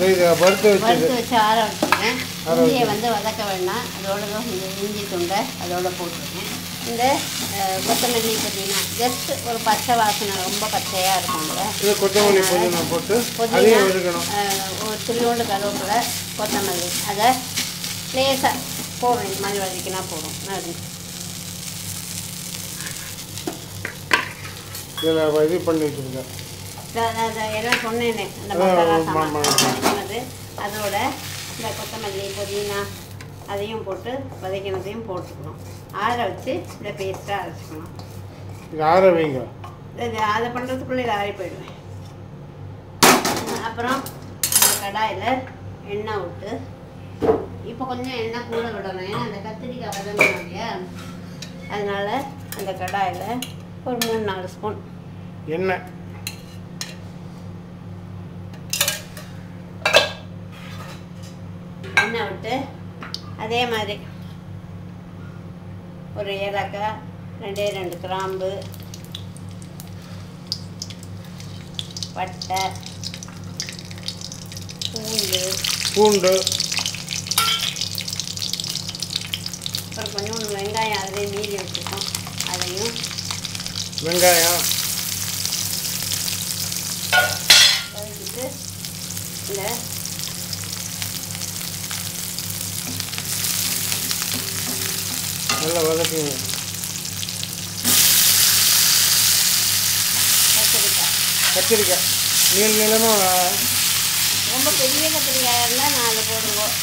இது வறுத்து வச்சு ஆற வச்சுருக்கேன். இஞ்சியை வந்து வதக்க வேண்டாம், அதோட இஞ்சி துண்டை அதோட போட்டுருக்கேன். இந்த கொத்தமல்லி புதினா ஜஸ்ட் ஒரு பச்சை வாசனை, ரொம்ப பச்சையாக இருக்கும்ல. இது கொத்தமல்லி புதினா போட்டு புதினா ஒரு துளியோண்டு கருவேப்பிலை கொத்தமல்லி அதை லேசாக போடுறோம். இந்த மாதிரி வதக்கினா போடும். இதில் இது பண்ணி வச்சுருக்கேன். எல்லாம் சொன்னேனே, அந்த மசாலா சாமான் வதக்கினது அதோட இந்த கொத்தமல்லி புதினா அதையும் போட்டு வதக்கினதையும் போட்டுக்கணும். ஆற வச்சு இந்த பேஸ்ட்டாக அரைச்சிக்கணும். இது ஆற வைங்க. அதை பண்ணுறதுக்குள்ளே இதை ஆறி போயிடுவேன். அப்புறம் இந்த கடாயில் எண்ணெய் விட்டு, இப்போ கொஞ்சம் எண்ணெய் கூட விடணும், ஏன்னா அந்த கத்திரிக்காய் வதங்கணும் இல்லையா, அதனால் அந்த கடாயில் ஒரு 3-4 ஸ்பூன் எண்ணெய் விட்டு, அதே மாதிரி ஒரு ஏலக்காய், 2 கிராம்பு, பட்டை, பூண்டு, அப்புறம் கொஞ்சம் வெங்காயம் அதிலே மீதி வச்சுருக்கோம், அதையும் வெங்காயம் வதக்கிட்டு இந்த நல்லா வதக்குங்க. கத்திரிக்காய் நீளமாக ரொம்ப பெரிய கத்திரிக்காயாக இருந்தால் 4 போடுவோம்,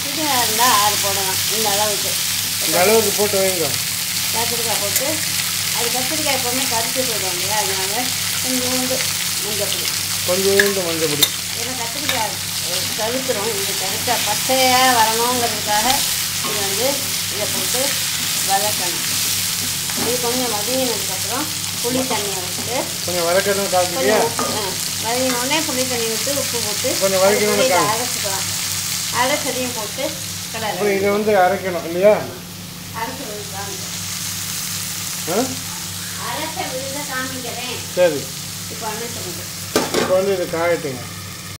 சின்னதாக இருந்தால் 6 போடலாம். இந்த அளவுக்கு போட்டு வைங்க. கத்திரிக்காய் போட்டு, அது கத்திரிக்காய் எப்போவுமே கருத்து போயிடும் இல்லையா, அதனால கொஞ்சோண்டு மஞ்சப்பொடி. ஏன்னா கத்திரிக்காய் கருத்துரும். இது கருத்தா பச்சையாக வரணுங்கிறதுக்காக இது வந்து இதை போட்டு வதக்கணும். இது கொஞ்சம் வதங்கினதுக்கப்புறம் புளி தண்ணியை விட்டு கொஞ்சம் வதக்கணும். வதங்கினோடனே புளி தண்ணி விட்டு உப்பு போட்டு கொஞ்சம் வதக்கணும், அரைச்சிக்கலாம். அரைச்சதையும் போட்டு கடலை இதை வந்து அரைக்கணும் இல்லையா, அரைச்சி விழுந்து அரைச்ச விழுத காமிக்கிறேன். சரி, இப்போ அரைச்சி இப்போ வந்து இது காயட்டுங்க.